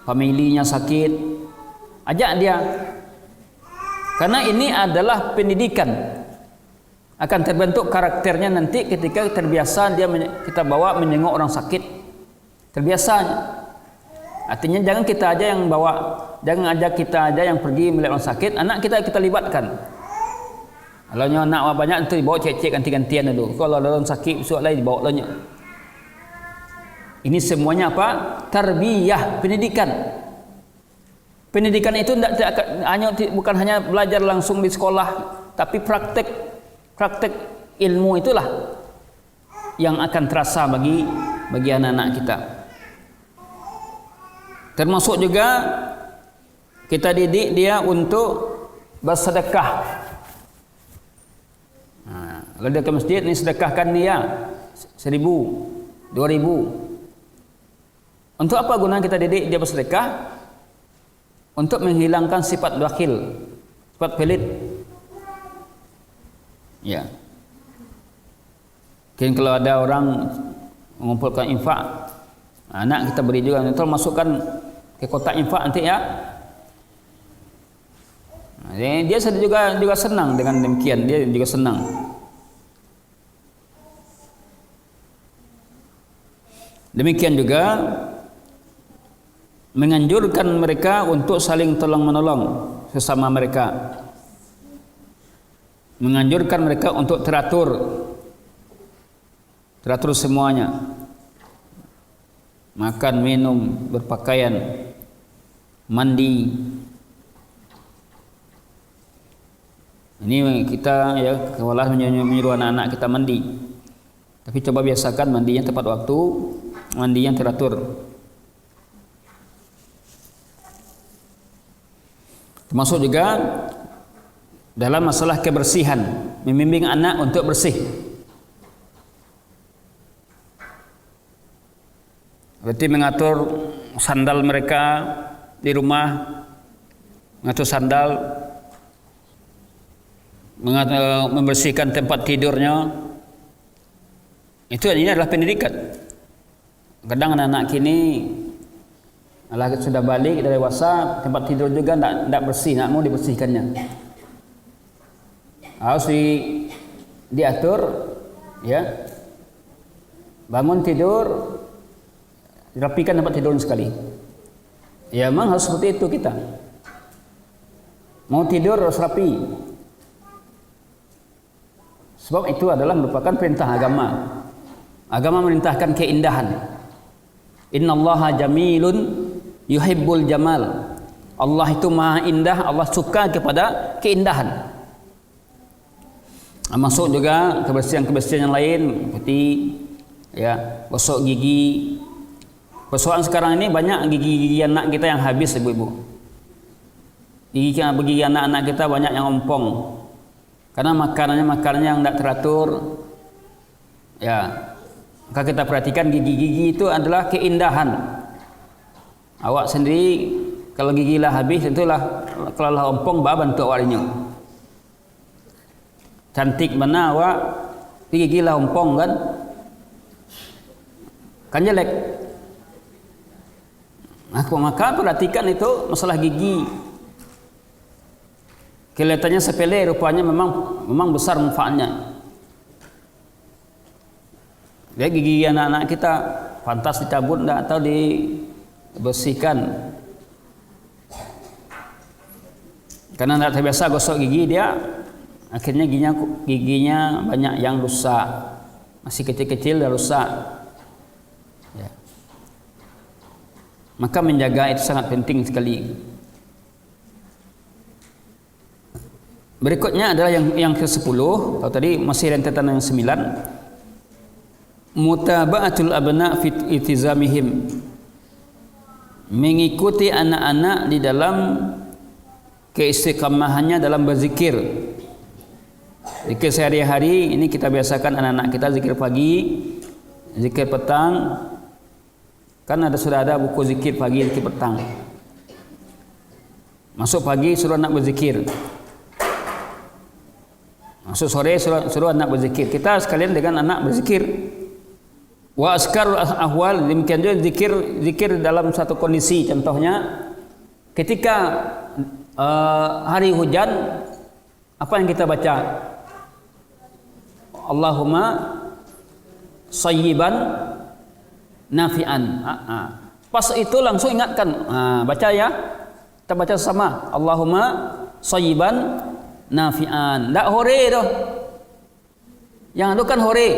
familinya sakit, ajak dia. Karena ini adalah pendidikan. Akan terbentuk karakternya nanti ketika terbiasa kita bawa menjenguk orang sakit. Terbiasanya. Artinya jangan kita aja yang bawa, jangan ajak kita aja yang pergi melihat orang sakit, anak kita libatkan. Kalau anak banyak itu dibawa cek-cek ganti-gantian dulu. Kalau ada orang sakit besok lain dibawa lagi. Ini semuanya apa? Tarbiyah, pendidikan. Pendidikan itu bukan hanya belajar langsung di sekolah, tapi praktek ilmu itulah yang akan terasa bagi anak-anak kita. Termasuk juga kita didik dia untuk bersedekah. Kalau dia ke masjid, ni sedekahkan dia 1.000, 2.000. Untuk apa guna kita didik dia bersedekah? Untuk menghilangkan sifat bakhil, sifat pelit. Ya. Mungkin kalau ada orang mengumpulkan infak, anak kita beri juga, nanti masukkan ke kotak infak nanti ya. Dia juga senang dengan demikian, dia juga senang. Demikian juga menganjurkan mereka untuk saling tolong-menolong sesama mereka. Menganjurkan mereka untuk teratur semuanya. Makan, minum, berpakaian, mandi. Ini kita ya sekolah menyuruh anak-anak kita mandi. Tapi coba biasakan mandinya tepat waktu, mandi yang teratur. Termasuk juga dalam masalah kebersihan, membimbing anak untuk bersih. Berarti mengatur sandal mereka di rumah, mengatur sandal, membersihkan tempat tidurnya. Itu ini adalah pendidikan. Kadang anak-anak kini sudah balik dari dewasa, tempat tidur juga tidak bersih, nak mau dibersihkannya. Harus diatur, ya. Bangun tidur, dirapikan tempat tidur sekali. Ya, memang harus seperti itu kita. Mau tidur harus rapi. Sebab itu adalah merupakan perintah agama. Agama merintahkan keindahan. Innallaha jamilun yuhibbul jamal. Allah itu maha indah, Allah suka kepada keindahan. Masuk juga kebersihan-kebersihan yang lain seperti ya, gosok gigi. Persoalan sekarang ini banyak gigi anak kita yang habis, ibu-ibu. Gigi anak-anak kita banyak yang ompong. Karena makanannya yang tidak teratur. Ya. Maka kita perhatikan gigi-gigi itu adalah keindahan. Awak sendiri kalau gigi lah habis, itulah kalau lah ompong bantu awaknya. Cantik mana awak, gigi lah ompong kan jelek. Maka perhatikan itu masalah gigi. Kelihatannya sepele, rupanya memang besar manfaatnya. Ya, gigi anak-anak kita pantas dicabut atau dibersihkan. Karena tidak terbiasa gosok gigi, dia akhirnya giginya banyak yang rusak. Masih kecil-kecil dah rusak. Ya. Maka menjaga itu sangat penting sekali. Berikutnya adalah yang ke-10. Kalau tadi masih rentetan yang 9. Mutaba'atul abna fi iltizamihim, mengikuti anak-anak di dalam keistiqamahannya dalam berzikir. Zikir sehari-hari ini kita biasakan anak-anak kita zikir pagi, zikir petang. Kan sudah ada buku zikir pagi, zikir petang. Masuk pagi suruh anak berzikir. Masuk sore suruh anak berzikir. Kita sekalian dengan anak berzikir. Wa askarul ahwal, demikian juga zikir dalam satu kondisi. Contohnya ketika hari hujan, apa yang kita baca? Allahumma sayyiban nafi'an. Pas itu langsung ingatkan, baca ya, kita baca sama. Allahumma sayyiban nafi'an. Tak hore tu. Yang itu kan hore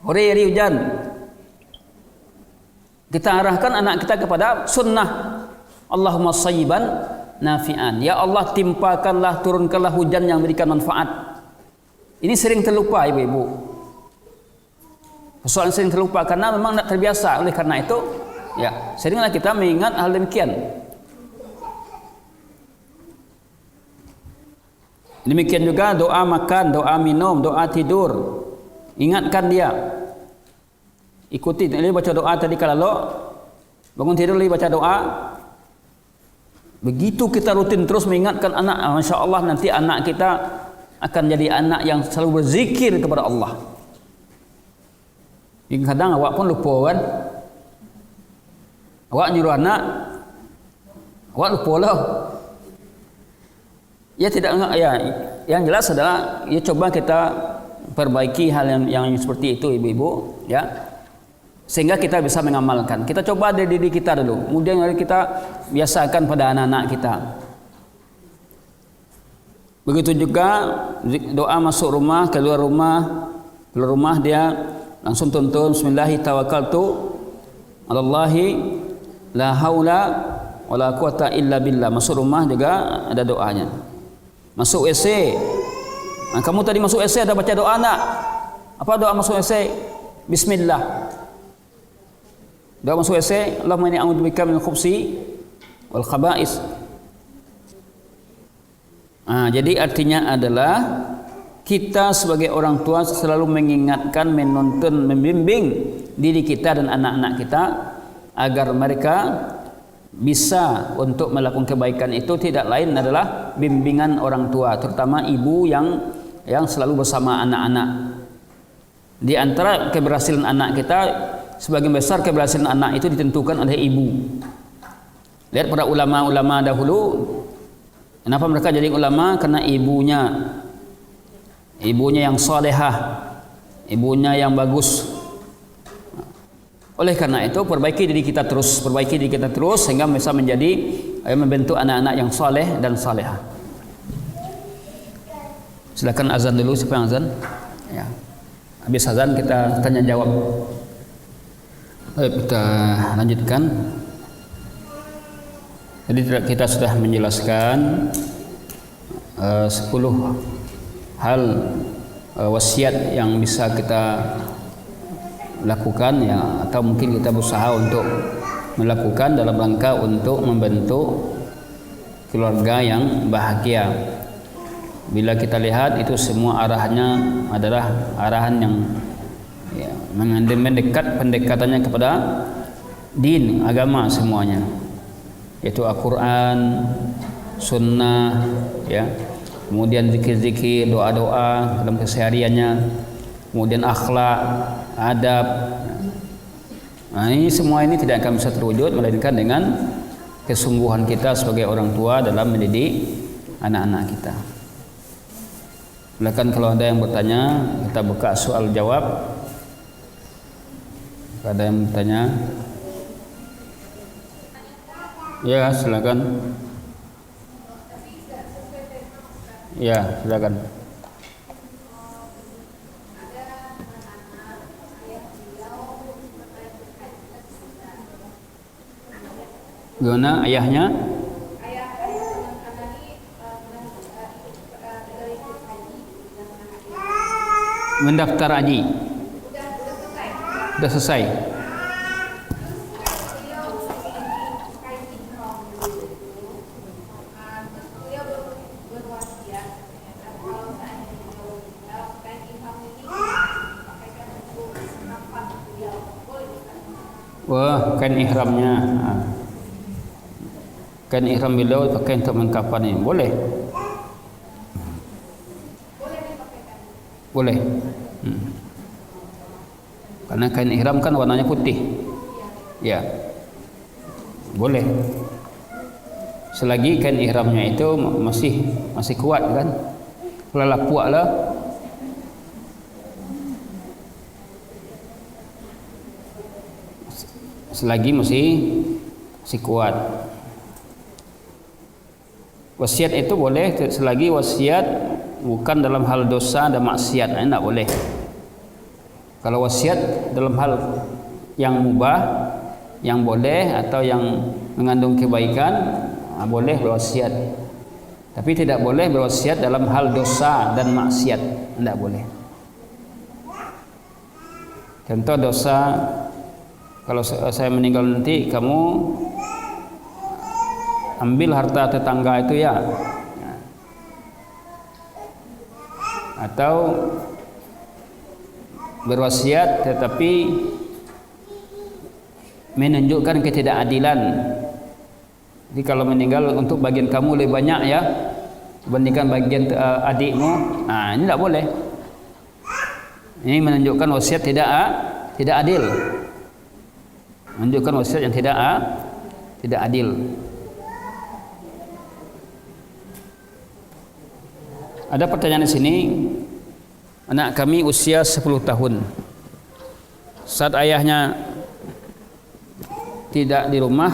hari hujan. Kita arahkan anak kita kepada sunnah. Allahumma sayyiban nafi'an. Ya Allah, timpakanlah, turunkanlah hujan yang memberikan manfaat. Ini sering terlupa ibu-ibu. Persoalan sering terlupa karena memang tidak terbiasa. Oleh karena itu, ya, seringlah kita mengingat hal demikian. Demikian juga doa makan, doa minum, doa tidur. Ingatkan dia. Ikuti, dia baca doa tadi kalau bangun tidur dia baca doa. Begitu kita rutin terus mengingatkan anak, Masya Allah nanti anak kita akan jadi anak yang selalu berzikir kepada Allah. Kadang awak pun lupa kan. Awak nyuruh anak, awak lupa lah. Ya tidak, ya yang jelas adalah ya coba kita perbaiki hal yang seperti itu ibu-ibu, ya, sehingga kita bisa mengamalkan. Kita coba dari diri kita dulu, kemudian kita biasakan pada anak-anak kita. Begitu juga doa masuk rumah, keluar rumah dia langsung tuntun bismillahi tawakkaltu 'alallahi la haula wala quwata illa billah. Masuk rumah juga ada doanya. Masuk WC. Nah, kamu tadi masuk WC ada baca doa enggak? Apa doa masuk WC? Bismillah. Doa masuk WC, Allahumma inni a'udzubika minal khubsi wal khaba'is. Jadi artinya adalah kita sebagai orang tua selalu mengingatkan, menuntun, membimbing diri kita dan anak-anak kita agar mereka bisa untuk melakukan kebaikan. Itu tidak lain adalah bimbingan orang tua, terutama ibu yang selalu bersama anak-anak. Di antara keberhasilan anak kita, sebagian besar keberhasilan anak itu ditentukan oleh ibu. Lihat para ulama-ulama dahulu, kenapa mereka jadi ulama? Karena ibunya yang salehah, ibunya yang bagus. Oleh karena itu perbaiki diri kita terus sehingga bisa menjadi membentuk anak-anak yang saleh dan salehah. Silakan azan dulu, siapa yang azan? Ya. Habis azan kita tanya jawab. Baik, kita lanjutkan. Jadi kita sudah menjelaskan 10 hal wasiat yang bisa kita lakukan, ya, atau mungkin kita berusaha untuk melakukan dalam rangka untuk membentuk keluarga yang bahagia. Bila kita lihat itu semua arahnya adalah arahan yang ya, pendekatannya kepada din, agama semuanya, yaitu Al-Quran, Sunnah, ya, kemudian zikir-zikir, doa-doa dalam kesehariannya, kemudian akhlak, adab. Nah, ini semua ini tidak akan bisa terwujud melainkan dengan kesungguhan kita sebagai orang tua dalam mendidik anak-anak kita. Silakan kalau ada yang bertanya, kita buka soal jawab. Ada yang bertanya? Ya, silakan. Ya, silakan. Gimana ayahnya? Mendaftar haji. Sudah selesai. Wah, kain ihramnya. Kain ihram beliau pakai untuk mengkapan ini. Boleh. Boleh. Karena kain ihram kan warnanya putih. Ya. Boleh. Selagi kain ihramnya itu masih kuat kan. Kalau lapuak lah. Selagi masih kuat. Wasiat itu boleh selagi wasiat bukan dalam hal dosa dan maksiat, tidak boleh. Kalau wasiat dalam hal yang mubah, yang boleh atau yang mengandung kebaikan, boleh berwasiat. Tapi tidak boleh berwasiat dalam hal dosa dan maksiat, tidak boleh. Contoh dosa, kalau saya meninggal nanti kamu ambil harta tetangga itu ya. Atau berwasiat tetapi menunjukkan ketidakadilan. Jadi kalau meninggal untuk bagian kamu lebih banyak ya dibandingkan bagian adikmu, ini tidak boleh. Ini menunjukkan wasiat tidak adil. Menunjukkan wasiat yang tidak adil. Ada pertanyaan di sini, anak kami usia 10 tahun. Saat ayahnya tidak di rumah,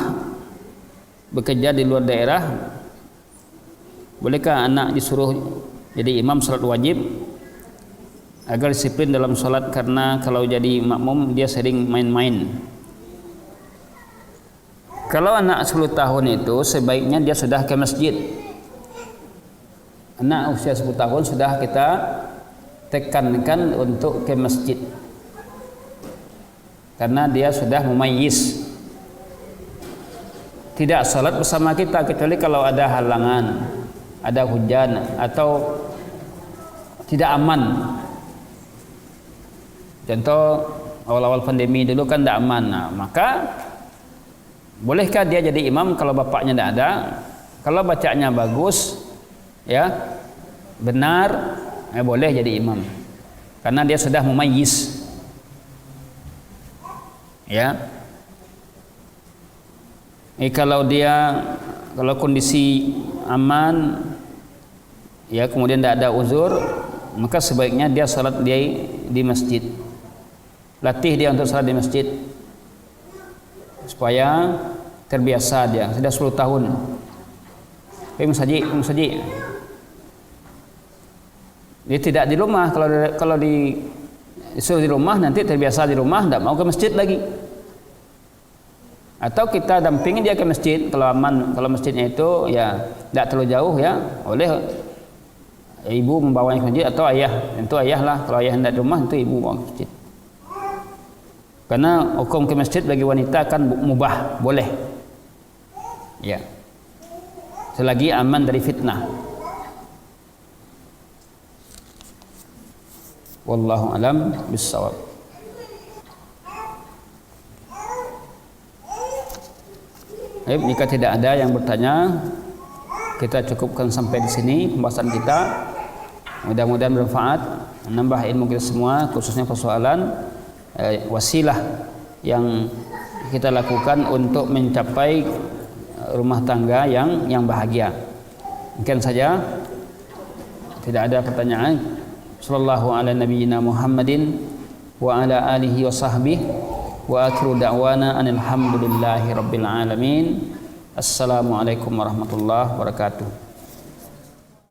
bekerja di luar daerah, bolehkah anak disuruh jadi imam salat wajib agar disiplin dalam salat, karena kalau jadi makmum dia sering main-main? Kalau anak 10 tahun itu sebaiknya dia sudah ke masjid. Anak usia 10 tahun sudah kita tekankan untuk ke masjid, karena dia sudah mumayyiz. Tidak salat bersama kita kecuali kalau ada halangan, ada hujan atau tidak aman. Contoh awal-awal pandemi dulu kan tidak aman, maka bolehkah dia jadi imam kalau bapaknya tidak ada? Kalau bacanya bagus, ya benar, boleh jadi imam karena dia sudah mumayyiz, ya. Kalau kondisi aman, ya kemudian tidak ada uzur, maka sebaiknya dia salat di masjid. Latih dia untuk salat di masjid supaya terbiasa. Dia sudah 10 tahun. Musaji. Dia tidak di rumah. Kalau disuruh di rumah, nanti terbiasa di rumah, tidak mau ke masjid lagi. Atau kita dampingi dia ke masjid kalau aman. Kalau masjidnya itu ya tidak terlalu jauh, ya oleh ibu membawanya ke masjid atau ayah. Tentu ayah lah. Kalau ayah tidak di rumah, itu ibu bawa ke masjid. Karena hukum ke masjid bagi wanita kan mubah, boleh. Ya. Selagi aman dari fitnah. Wallahu alam bissawab. Baik, jika tidak ada yang bertanya, kita cukupkan sampai di sini pembahasan kita. Mudah-mudahan bermanfaat, menambah ilmu kita semua, khususnya persoalan wasilah yang kita lakukan untuk mencapai rumah tangga yang bahagia. Mungkin saja, tidak ada pertanyaan. Sallallahu ala nabiyyina Muhammadin wa ala alihi wa sahbihi wa akhiru da'wana anil hamdulillahi rabbil alamin. Assalamualaikum warahmatullahi wabarakatuh.